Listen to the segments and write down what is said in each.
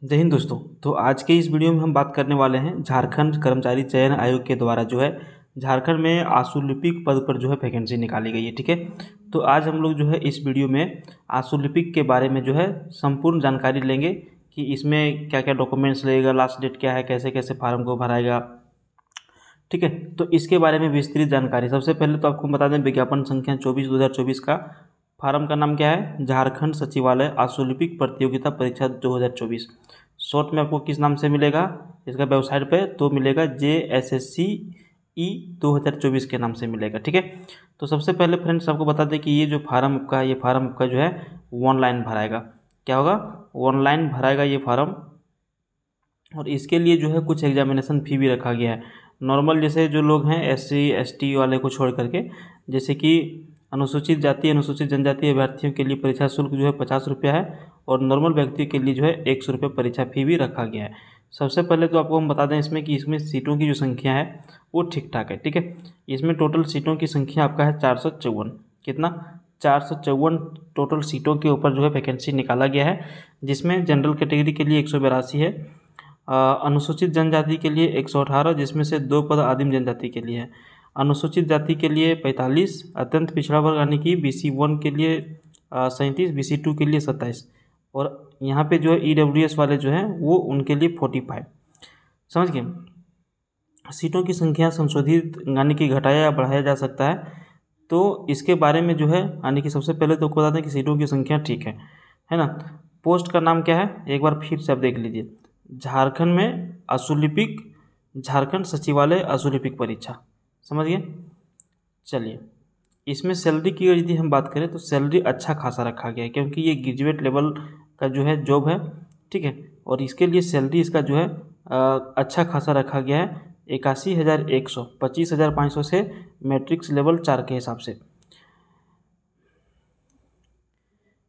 जय हिंद दोस्तों। तो आज के इस वीडियो में हम बात करने वाले हैं झारखंड कर्मचारी चयन आयोग के द्वारा जो है झारखंड में आशुलिपिक पद पर जो है वैकेंसी निकाली गई है। ठीक है, तो आज हम लोग जो है इस वीडियो में आशुलिपिक के बारे में जो है संपूर्ण जानकारी लेंगे कि इसमें क्या क्या डॉक्यूमेंट्स लगेगा, लास्ट डेट क्या है, कैसे कैसे फार्म को भराएगा। ठीक है, तो इसके बारे में विस्तृत जानकारी। सबसे पहले तो आपको बता दें, विज्ञापन संख्या 24/2024 का फार्म का नाम क्या है, झारखंड सचिवालय आशुलिपिक प्रतियोगिता परीक्षा 2024। शॉर्ट में आपको किस नाम से मिलेगा, इसका वेबसाइट पे तो मिलेगा JSSCE 2024 के नाम से मिलेगा। ठीक है, तो सबसे पहले फ्रेंड्स आपको बता दें कि ये फार्म आपका जो है ऑनलाइन भराएगा। क्या होगा, ऑनलाइन भराएगा ये फार्म। और इसके लिए जो है कुछ एग्जामिनेशन फ़ी भी रखा गया है। नॉर्मल जैसे जो लोग हैं SC ST वाले को छोड़ करके, जैसे कि अनुसूचित जाति अनुसूचित जनजाति अभ्यर्थियों के लिए परीक्षा शुल्क जो है 50 रुपया है, और नॉर्मल व्यक्ति के लिए जो है 100 रुपये परीक्षा फ़ी भी रखा गया है। सबसे पहले तो आपको हम बता दें इसमें कि इसमें सीटों की जो संख्या है वो ठीक ठाक है। ठीक है, इसमें टोटल सीटों की संख्या आपका है 454। कितना, 454 टोटल सीटों के ऊपर जो है वैकेंसी निकाला गया है, जिसमें जनरल कैटेगरी के लिए 182 है, अनुसूचित जनजाति के लिए 118, जिसमें से 2 पद आदिम जनजाति के लिए है, अनुसूचित जाति के लिए 45, अत्यंत पिछड़ा वर्ग यानी कि BC1 के लिए 37, BC2 के लिए 27, और यहाँ पे जो है EWS वाले जो हैं वो उनके लिए 45। समझ गए, सीटों की संख्या संशोधित यानी कि घटाया या बढ़ाया जा सकता है। तो इसके बारे में जो है यानी कि सबसे पहले तो आपको बता दें कि सीटों की संख्या ठीक है ना। पोस्ट का नाम क्या है, एक बार फिर से आप देख लीजिए, झारखंड में आशुलिपिक, झारखंड सचिवालय आशुलिपिक परीक्षा। समझ गए। चलिए, इसमें सैलरी की यदि हम बात करें तो सैलरी अच्छा खासा रखा गया है, क्योंकि ये ग्रेजुएट लेवल का जो है जॉब है। ठीक है, और इसके लिए सैलरी इसका जो है अच्छा खासा रखा गया है, 81,100, 25,500 से मैट्रिक्स लेवल 4 के हिसाब से।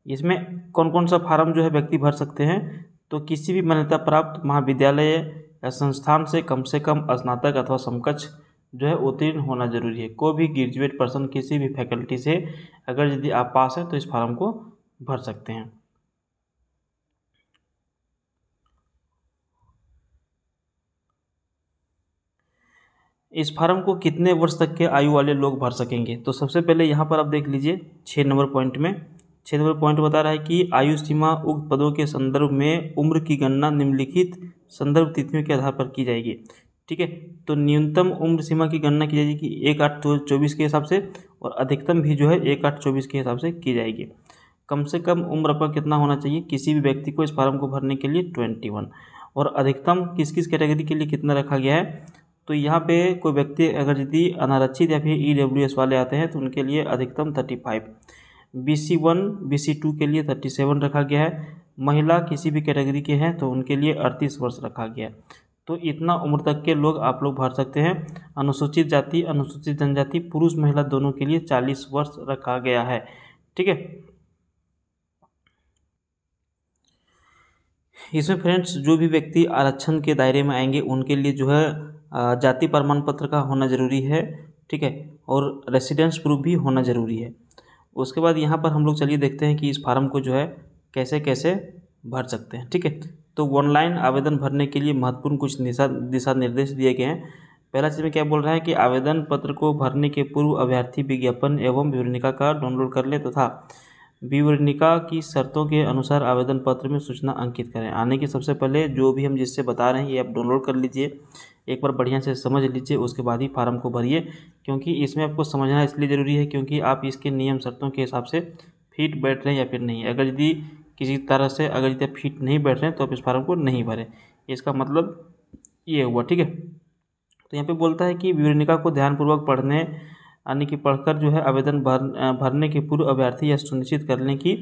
इसमें कौन कौन सा फार्म जो है व्यक्ति भर सकते हैं, तो किसी भी मान्यता प्राप्त महाविद्यालय या संस्थान से कम स्नातक अथवा समकक्ष जो है उत्तीर्ण होना जरूरी है। कोई भी ग्रेजुएट पर्सन किसी भी फैकल्टी से अगर यदि आप पास हैं तो इस फार्म को भर सकते हैं। इस फार्म को कितने वर्ष तक के आयु वाले लोग भर सकेंगे, तो सबसे पहले यहाँ पर आप देख लीजिए 6 नंबर पॉइंट में, 6 नंबर पॉइंट बता रहा है कि आयु सीमा उक्त पदों के संदर्भ में उम्र की गणना निम्नलिखित संदर्भ तिथियों के आधार पर की जाएगी। ठीक है, तो न्यूनतम उम्र सीमा की गणना की जाएगी 1/8/24 के हिसाब से, और अधिकतम भी जो है 1/8/24 के हिसाब से की जाएगी। कम से कम उम्र पर कितना होना चाहिए किसी भी व्यक्ति को इस फार्म को भरने के लिए 21, और अधिकतम किस किस कैटेगरी के लिए कितना रखा गया है, तो यहाँ पे कोई व्यक्ति अगर यदि अनारक्षित या फिर EWS वाले आते हैं तो उनके लिए अधिकतम 35, BC1 BC2 के लिए 37 रखा गया है, महिला किसी भी कैटेगरी के हैं तो उनके लिए 38 वर्ष रखा गया है। तो इतना उम्र तक के लोग आप लोग भर सकते हैं। अनुसूचित जाति अनुसूचित जनजाति पुरुष महिला दोनों के लिए 40 वर्ष रखा गया है। ठीक है, इसमें फ्रेंड्स जो भी व्यक्ति आरक्षण के दायरे में आएंगे उनके लिए जो है जाति प्रमाण पत्र का होना ज़रूरी है। ठीक है, और रेसिडेंस प्रूफ भी होना ज़रूरी है। उसके बाद यहाँ पर हम लोग चलिए देखते हैं कि इस फार्म को जो है कैसे कैसे भर सकते हैं। ठीक है, तो ऑनलाइन आवेदन भरने के लिए महत्वपूर्ण कुछ दिशा निर्देश दिए गए हैं। पहला चीज़ में क्या बोल रहा है कि आवेदन पत्र को भरने के पूर्व अभ्यर्थी विज्ञापन एवं विवरणिका का डाउनलोड कर ले तथा विवरणिका की शर्तों के अनुसार आवेदन पत्र में सूचना अंकित करें। आने के सबसे पहले जो भी हम जिससे बता रहे हैं ये आप डाउनलोड कर लीजिए, एक बार बढ़िया से समझ लीजिए, उसके बाद ही फार्म को भरिए, क्योंकि इसमें आपको समझना इसलिए ज़रूरी है क्योंकि आप इसके नियम शर्तों के हिसाब से फिट बैठ रहे हैं या फिर नहीं। अगर यदि किसी तरह से अगर यदि आप फिट नहीं बैठ रहे हैं तो आप इस फार्म को नहीं भरें, इसका मतलब ये हुआ। ठीक है, तो यहाँ पे बोलता है कि विवरणिका को ध्यानपूर्वक पढ़ने यानी कि पढ़कर जो है आवेदन भरने के पूर्व अभ्यर्थी यह सुनिश्चित कर लें कि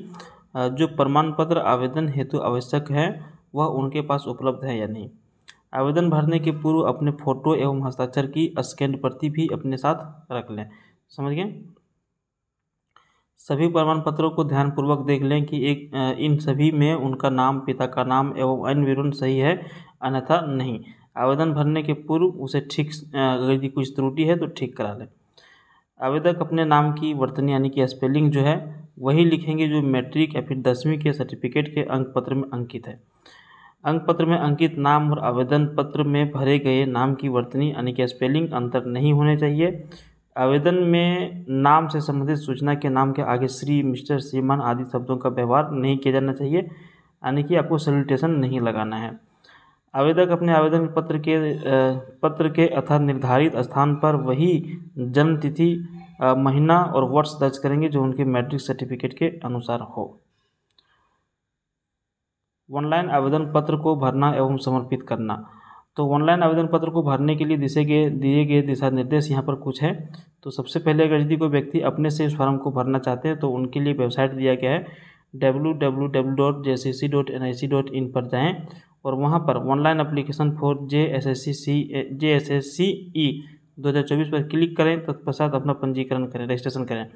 जो प्रमाण पत्र आवेदन हेतु आवश्यक है वह उनके पास उपलब्ध है या नहीं। आवेदन भरने के पूर्व अपने फ़ोटो एवं हस्ताक्षर की स्कैन प्रति भी अपने साथ रख लें। समझ गए। सभी प्रमाण पत्रों को ध्यानपूर्वक देख लें कि इन सभी में उनका नाम, पिता का नाम एवं अन्य विवरण सही है, अन्यथा नहीं। आवेदन भरने के पूर्व उसे ठीक अगर यदि कुछ त्रुटि है तो ठीक करा लें। आवेदक अपने नाम की वर्तनी यानी कि स्पेलिंग जो है वही लिखेंगे जो मैट्रिक या फिर 10वीं के सर्टिफिकेट के अंक पत्र में अंकित है। अंक पत्र में अंकित नाम और आवेदन पत्र में भरे गए नाम की वर्तनी यानी कि स्पेलिंग अंतर नहीं होने चाहिए। आवेदन में नाम से संबंधित सूचना के नाम के आगे श्री, मिस्टर, श्रीमान आदि शब्दों का व्यवहार नहीं किया जाना चाहिए, यानी कि आपको सैल्यूटेशन नहीं लगाना है। आवेदक अपने आवेदन पत्र के अर्थात निर्धारित स्थान पर वही जन्म तिथि, महीना और वर्ष दर्ज करेंगे जो उनके मैट्रिक सर्टिफिकेट के अनुसार हो। ऑनलाइन आवेदन पत्र को भरना एवं समर्पित करना। तो ऑनलाइन आवेदन पत्र को भरने के लिए दिए गए दिशा निर्देश यहाँ पर कुछ है। तो सबसे पहले अगर यदि कोई व्यक्ति अपने से इस फॉर्म को भरना चाहते हैं तो उनके लिए वेबसाइट दिया गया है www.jssc.nic.in पर जाएं और वहाँ पर ऑनलाइन एप्लीकेशन फॉर JSSCE 2024 पर क्लिक करें, तत्पश्चात अपना पंजीकरण करें, रजिस्ट्रेशन करें।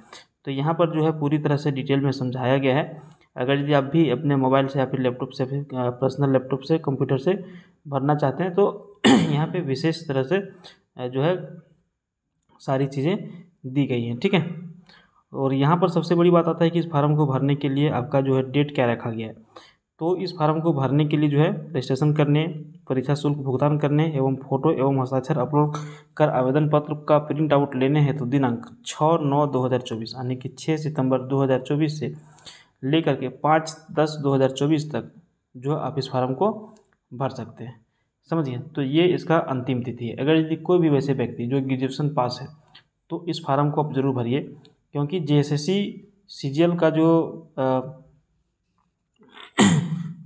तो यहाँ पर जो है पूरी तरह से डिटेल में समझाया गया है। अगर यदि आप भी अपने मोबाइल से या फिर लैपटॉप से, पर्सनल लैपटॉप से, कंप्यूटर से भरना चाहते हैं तो यहाँ पे विशेष तरह से जो है सारी चीज़ें दी गई हैं, ठीक है। और यहाँ पर सबसे बड़ी बात आता है कि इस फार्म को भरने के लिए आपका जो है डेट क्या रखा गया है। तो इस फार्म को भरने के लिए जो है रजिस्ट्रेशन करने, परीक्षा शुल्क भुगतान करने एवं फोटो एवं हस्ताक्षर अपलोड कर आवेदन पत्र का प्रिंट आउट लेने हैं तो दिनांक 6/9/2024 यानी कि 6 सितंबर 2024 से लेकर के 5/10/2024 तक जो आप इस फार्म को भर सकते हैं, समझिए। तो ये इसका अंतिम तिथि है। अगर यदि कोई भी वैसे व्यक्ति जो ग्रेजुएशन पास है तो इस फार्म को आप जरूर भरिए, क्योंकि JSSC CGL का जो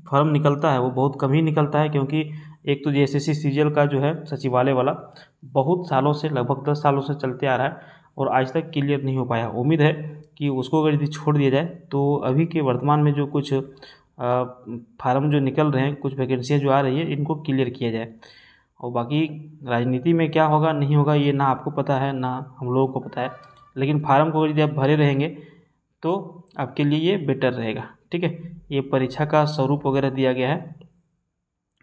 फॉर्म निकलता है वो बहुत कम ही निकलता है, क्योंकि एक तो JSSC CGL का जो है सचिवालय वाला बहुत सालों से, लगभग 10 सालों से चलते आ रहा है और आज तक क्लियर नहीं हो पाया। उम्मीद है कि उसको अगर यदि छोड़ दिया जाए तो अभी के वर्तमान में जो कुछ फार्म जो निकल रहे हैं, कुछ वैकेंसियाँ जो आ रही है, इनको क्लियर किया जाए। और बाकी राजनीति में क्या होगा नहीं होगा ये ना आपको पता है ना हम लोगों को पता है, लेकिन फार्म को यदि आप भरे रहेंगे तो आपके लिए ये बेटर रहेगा, ठीक है। ये परीक्षा का स्वरूप वगैरह दिया गया है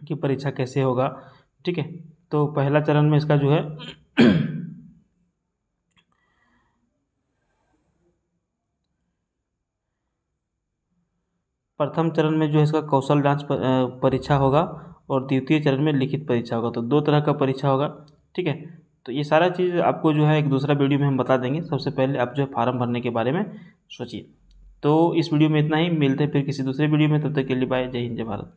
कि परीक्षा कैसे होगा, ठीक है। तो पहला चरण में इसका जो है प्रथम चरण में जो है इसका कौशल जांच परीक्षा होगा और द्वितीय चरण में लिखित परीक्षा होगा। तो 2 तरह का परीक्षा होगा, ठीक है। तो ये सारा चीज़ आपको जो है एक दूसरा वीडियो में हम बता देंगे। सबसे पहले आप जो है फार्म भरने के बारे में सोचिए। तो इस वीडियो में इतना ही, मिलते हैं फिर किसी दूसरे वीडियो में, तब तक के लिए बाय। जय हिंद, जय भारत।